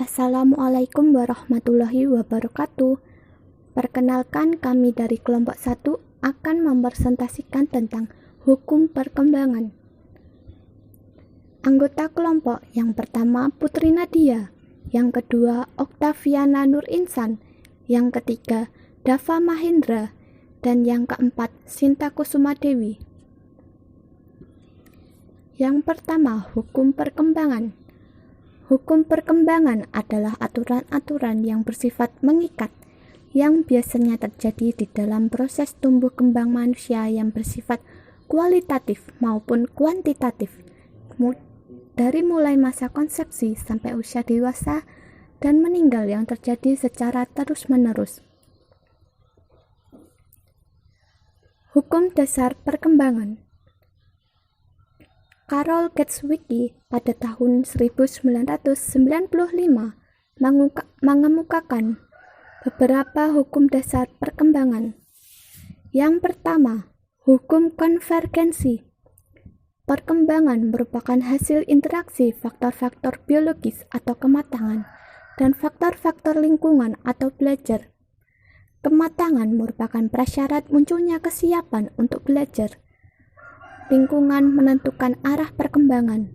Assalamualaikum warahmatullahi wabarakatuh. Perkenalkan, kami dari kelompok 1 akan mempresentasikan tentang hukum perkembangan. Anggota kelompok yang pertama Putri Nadia, yang kedua Oktaviana Nur Insan, yang ketiga Dava Mahendra, dan yang keempat Sinta Kusuma Dewi. Yang pertama, hukum perkembangan. Hukum perkembangan adalah aturan-aturan yang bersifat mengikat, yang biasanya terjadi di dalam proses tumbuh kembang manusia yang bersifat kualitatif maupun kuantitatif, dari mulai masa konsepsi sampai usia dewasa dan meninggal yang terjadi secara terus-menerus. Hukum dasar perkembangan. Carol Gatswicki pada tahun 1995 mengemukakan beberapa hukum dasar perkembangan. Yang pertama, hukum konvergensi. Perkembangan merupakan hasil interaksi faktor-faktor biologis atau kematangan dan faktor-faktor lingkungan atau belajar. Kematangan merupakan prasyarat munculnya kesiapan untuk belajar. Lingkungan menentukan arah perkembangan.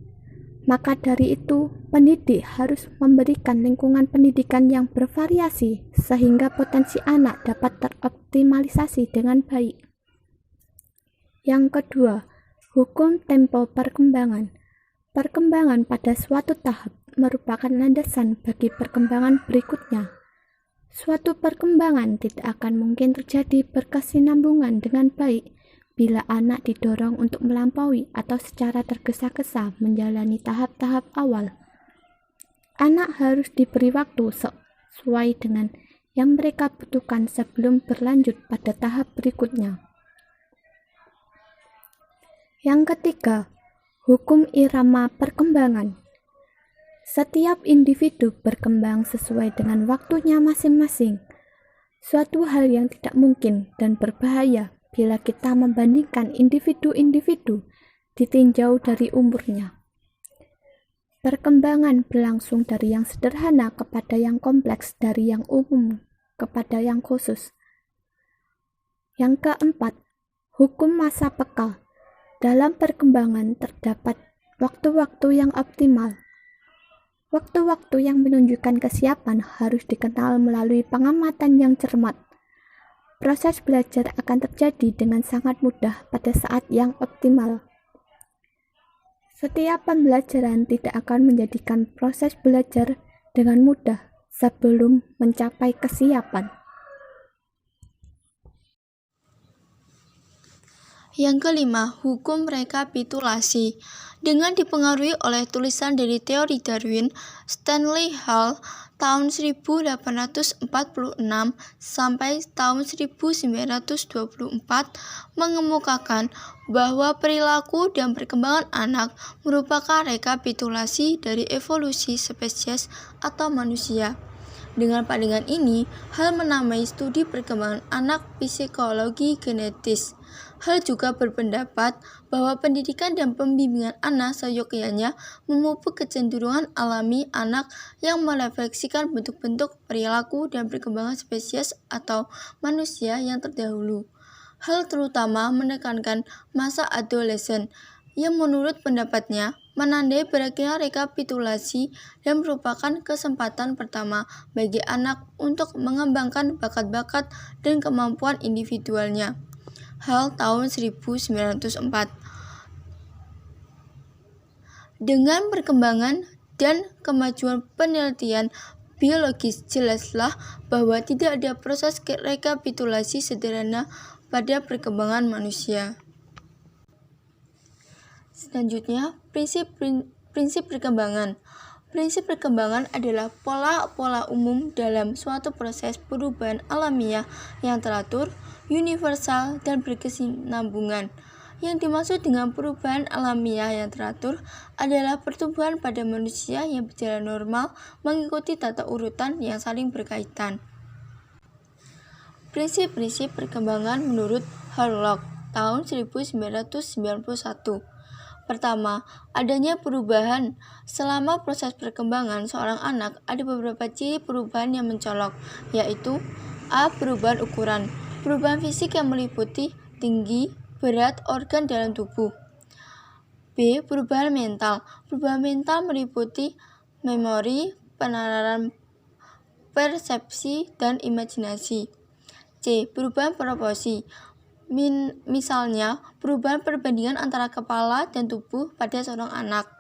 Maka dari itu, pendidik harus memberikan lingkungan pendidikan yang bervariasi sehingga potensi anak dapat teroptimalisasi dengan baik. Yang kedua, hukum tempo perkembangan. Perkembangan pada suatu tahap merupakan landasan bagi perkembangan berikutnya. Suatu perkembangan tidak akan mungkin terjadi berkesinambungan dengan baik bila anak didorong untuk melampaui atau secara tergesa-gesa menjalani tahap-tahap awal. Anak harus diberi waktu sesuai dengan yang mereka butuhkan sebelum berlanjut pada tahap berikutnya. Yang ketiga, hukum irama perkembangan. Setiap individu berkembang sesuai dengan waktunya masing-masing. Suatu hal yang tidak mungkin dan berbahaya bila kita membandingkan individu-individu ditinjau dari umurnya. Perkembangan berlangsung dari yang sederhana kepada yang kompleks, dari yang umum kepada yang khusus. Yang keempat, hukum masa peka. Dalam perkembangan terdapat waktu-waktu yang optimal. Waktu-waktu yang menunjukkan kesiapan harus dikenal melalui pengamatan yang cermat. Proses belajar akan terjadi dengan sangat mudah pada saat yang optimal. Setiap pembelajaran tidak akan menjadikan proses belajar dengan mudah sebelum mencapai kesiapan. Yang kelima, hukum rekapitulasi. Dengan dipengaruhi oleh tulisan dari teori Darwin, Stanley Hall tahun 1846 sampai tahun 1924 mengemukakan bahwa perilaku dan perkembangan anak merupakan rekapitulasi dari evolusi spesies atau manusia. Dengan pandangan ini, Hall menamai studi perkembangan anak psikologi genetis. Hall juga berpendapat bahwa pendidikan dan pembimbingan anak seyogyanya memupuk kecenderungan alami anak yang merefleksikan bentuk-bentuk perilaku dan perkembangan spesies atau manusia yang terdahulu. Hall terutama menekankan masa adolesen, yang menurut pendapatnya menandai berakhirnya rekapitulasi dan merupakan kesempatan pertama bagi anak untuk mengembangkan bakat-bakat dan kemampuan individualnya. Hall tahun 1904. Dengan perkembangan dan kemajuan penelitian biologis, jelaslah bahwa tidak ada proses rekapitulasi sederhana pada perkembangan manusia. Selanjutnya, prinsip perkembangan. Prinsip perkembangan adalah pola-pola umum dalam suatu proses perubahan alamiah yang teratur, universal, dan berkesinambungan. Yang dimaksud dengan perubahan alamiah yang teratur adalah pertumbuhan pada manusia yang berjalan normal mengikuti tata urutan yang saling berkaitan. Prinsip-prinsip perkembangan menurut Harlock tahun 1991. Pertama, adanya perubahan. Selama proses perkembangan seorang anak, ada beberapa ciri perubahan yang mencolok, yaitu A. Perubahan ukuran. Perubahan fisik yang meliputi tinggi, berat organ dalam tubuh. B. Perubahan mental. Perubahan mental meliputi memori, penalaran persepsi, dan imajinasi. C. Perubahan proporsi. Misalnya, perubahan perbandingan antara kepala dan tubuh pada seorang anak.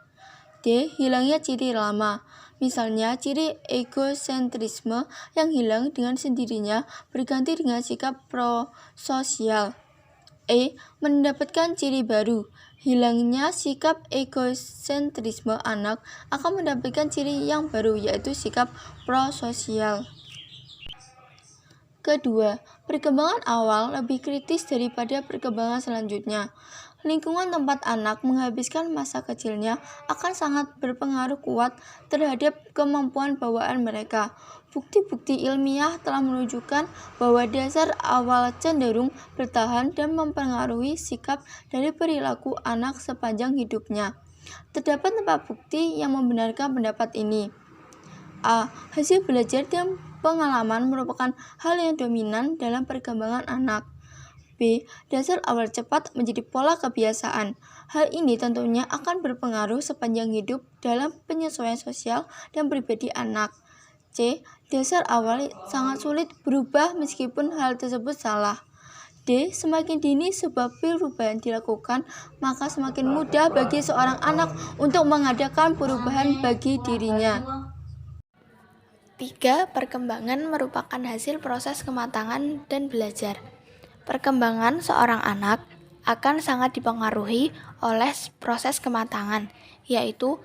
D. Hilangnya ciri lama. Misalnya, ciri egosentrisme yang hilang dengan sendirinya berganti dengan sikap prososial. E. Mendapatkan ciri baru. Hilangnya sikap egosentrisme anak akan mendapatkan ciri yang baru, yaitu sikap prososial. Kedua, perkembangan awal lebih kritis daripada perkembangan selanjutnya. Lingkungan tempat anak menghabiskan masa kecilnya akan sangat berpengaruh kuat terhadap kemampuan bawaan mereka. Bukti-bukti ilmiah telah menunjukkan bahwa dasar awal cenderung bertahan dan mempengaruhi sikap dari perilaku anak sepanjang hidupnya. Terdapat 4 bukti yang membenarkan pendapat ini. A. Hasil belajar dan pengalaman merupakan hal yang dominan dalam perkembangan anak. B. Dasar awal cepat menjadi pola kebiasaan. Hal ini tentunya akan berpengaruh sepanjang hidup dalam penyesuaian sosial dan pribadi anak. C. Dasar awal sangat sulit berubah meskipun hal tersebut salah. D. Semakin dini sebuah perubahan dilakukan, maka semakin mudah bagi seorang anak untuk mengadakan perubahan bagi dirinya. 3. Perkembangan merupakan hasil proses kematangan dan belajar. Perkembangan seorang anak akan sangat dipengaruhi oleh proses kematangan, yaitu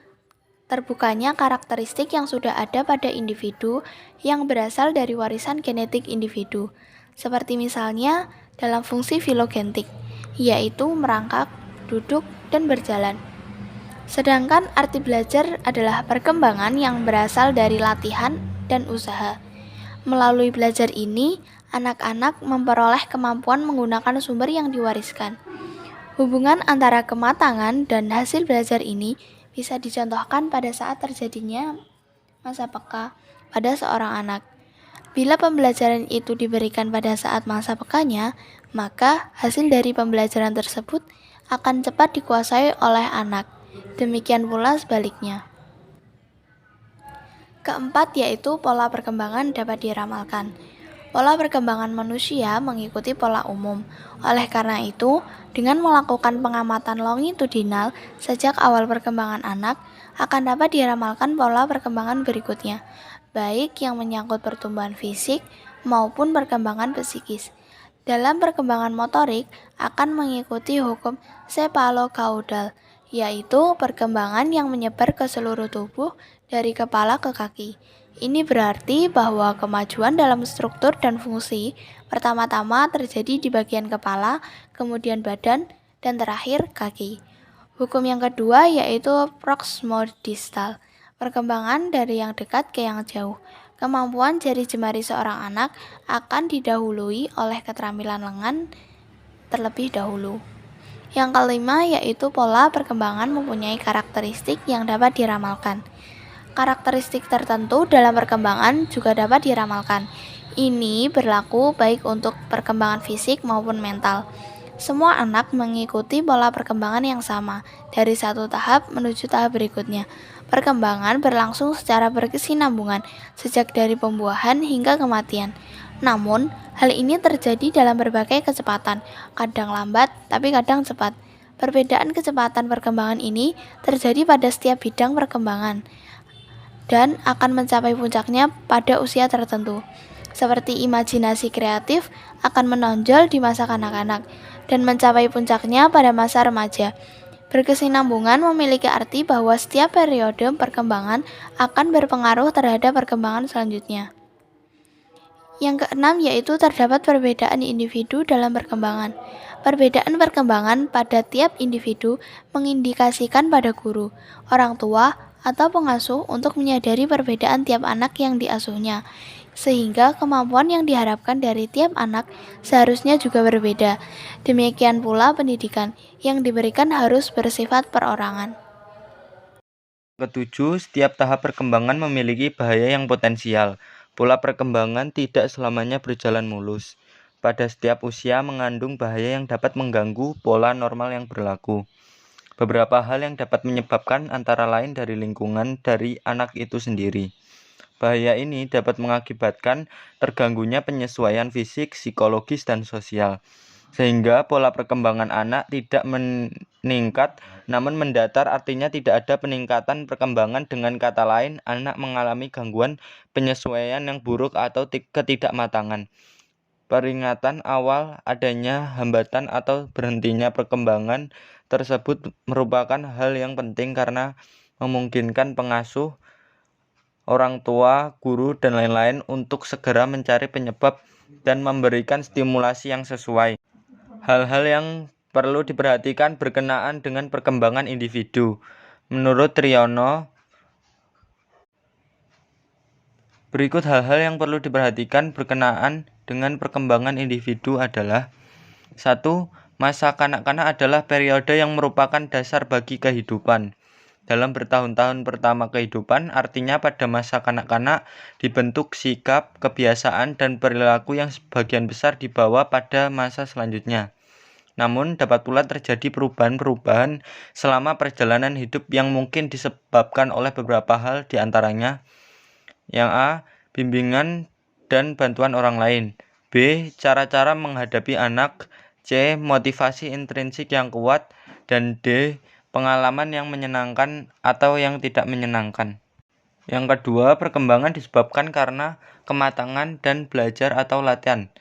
terbukanya karakteristik yang sudah ada pada individu yang berasal dari warisan genetik individu, seperti misalnya dalam fungsi filogenetik, yaitu merangkak, duduk, dan berjalan. Sedangkan arti belajar adalah perkembangan yang berasal dari latihan dan usaha. Melalui belajar ini, anak-anak memperoleh kemampuan menggunakan sumber yang diwariskan. Hubungan antara kematangan dan hasil belajar ini bisa dicontohkan pada saat terjadinya masa peka pada seorang anak. Bila pembelajaran itu diberikan pada saat masa pekanya, maka hasil dari pembelajaran tersebut akan cepat dikuasai oleh anak. Demikian pula sebaliknya. Keempat, yaitu pola perkembangan dapat diramalkan. Pola perkembangan manusia mengikuti pola umum. Oleh karena itu, dengan melakukan pengamatan longitudinal sejak awal perkembangan anak, akan dapat diramalkan pola perkembangan berikutnya, baik yang menyangkut pertumbuhan fisik maupun perkembangan psikis. Dalam perkembangan motorik akan mengikuti hukum cephalocauda, yaitu perkembangan yang menyebar ke seluruh tubuh dari kepala ke kaki. Ini berarti bahwa kemajuan dalam struktur dan fungsi pertama-tama terjadi di bagian kepala, kemudian badan, dan terakhir kaki. Hukum yang kedua yaitu proximodistal, perkembangan dari yang dekat ke yang jauh. Kemampuan jari jemari seorang anak akan didahului oleh keterampilan lengan terlebih dahulu. Yang kelima yaitu pola perkembangan mempunyai karakteristik yang dapat diramalkan. Karakteristik tertentu dalam perkembangan juga dapat diramalkan. Ini berlaku baik untuk perkembangan fisik maupun mental. Semua anak mengikuti pola perkembangan yang sama, dari satu tahap menuju tahap berikutnya. Perkembangan berlangsung secara berkesinambungan, sejak dari pembuahan hingga kematian. Namun, hal ini terjadi dalam berbagai kecepatan, kadang lambat tapi kadang cepat. Perbedaan kecepatan perkembangan ini terjadi pada setiap bidang perkembangan dan akan mencapai puncaknya pada usia tertentu. Seperti imajinasi kreatif akan menonjol di masa kanak-kanak dan mencapai puncaknya pada masa remaja. Berkesinambungan memiliki arti bahwa setiap periode perkembangan akan berpengaruh terhadap perkembangan selanjutnya. Yang keenam yaitu terdapat perbedaan individu dalam perkembangan. Perbedaan perkembangan pada tiap individu mengindikasikan pada guru, orang tua, atau pengasuh untuk menyadari perbedaan tiap anak yang diasuhnya, sehingga kemampuan yang diharapkan dari tiap anak seharusnya juga berbeda. Demikian pula pendidikan yang diberikan harus bersifat perorangan. Ketujuh, setiap tahap perkembangan memiliki bahaya yang potensial. Pola perkembangan tidak selamanya berjalan mulus. Pada setiap usia mengandung bahaya yang dapat mengganggu pola normal yang berlaku. Beberapa hal yang dapat menyebabkan antara lain dari lingkungan dari anak itu sendiri. Bahaya ini dapat mengakibatkan terganggunya penyesuaian fisik, psikologis, dan sosial, sehingga pola perkembangan anak tidak meningkat namun mendatar, artinya tidak ada peningkatan perkembangan. Dengan kata lain, anak mengalami gangguan penyesuaian yang buruk atau ketidakmatangan. Peringatan awal adanya hambatan atau berhentinya perkembangan tersebut merupakan hal yang penting karena memungkinkan pengasuh, orang tua, guru, dan lain-lain untuk segera mencari penyebab dan memberikan stimulasi yang sesuai. Hal-hal yang perlu diperhatikan berkenaan dengan perkembangan individu. Menurut Triyono, berikut hal-hal yang perlu diperhatikan berkenaan dengan perkembangan individu adalah: 1. Masa kanak-kanak adalah periode yang merupakan dasar bagi kehidupan. Dalam bertahun-tahun pertama kehidupan, artinya pada masa kanak-kanak dibentuk sikap, kebiasaan, dan perilaku yang sebagian besar dibawa pada masa selanjutnya. Namun, dapat pula terjadi perubahan-perubahan selama perjalanan hidup yang mungkin disebabkan oleh beberapa hal, di antaranya: yang A. Bimbingan dan bantuan orang lain. B. Cara-cara menghadapi anak. C. Motivasi intrinsik yang kuat. Dan D. Pengalaman yang menyenangkan atau yang tidak menyenangkan. Yang kedua, perkembangan disebabkan karena kematangan dan belajar atau latihan.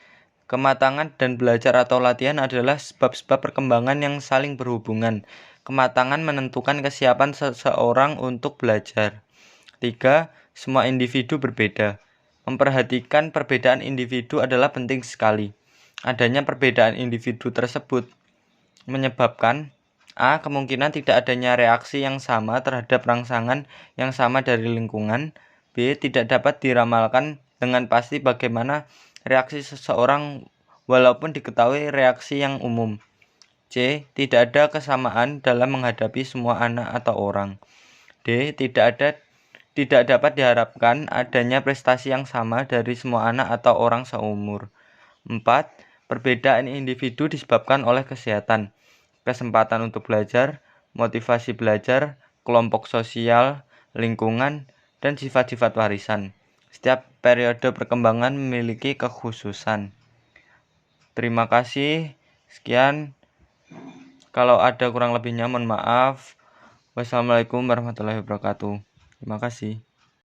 Kematangan dan belajar atau latihan adalah sebab-sebab perkembangan yang saling berhubungan. Kematangan menentukan kesiapan seseorang untuk belajar. 3. Semua individu berbeda. Memperhatikan perbedaan individu adalah penting sekali. Adanya perbedaan individu tersebut menyebabkan: A. Kemungkinan tidak adanya reaksi yang sama terhadap rangsangan yang sama dari lingkungan. B. Tidak dapat diramalkan dengan pasti bagaimana reaksi seseorang walaupun diketahui reaksi yang umum. C. Tidak ada kesamaan dalam menghadapi semua anak atau orang. D. Tidak dapat diharapkan adanya prestasi yang sama dari semua anak atau orang seumur. 4. Perbedaan individu disebabkan oleh kesehatan, kesempatan untuk belajar, motivasi belajar, kelompok sosial, lingkungan, dan sifat-sifat warisan. Setiap periode perkembangan memiliki kekhususan. Terima kasih. Sekian. Kalau ada kurang lebihnya mohon maaf. Wassalamualaikum warahmatullahi wabarakatuh. Terima kasih.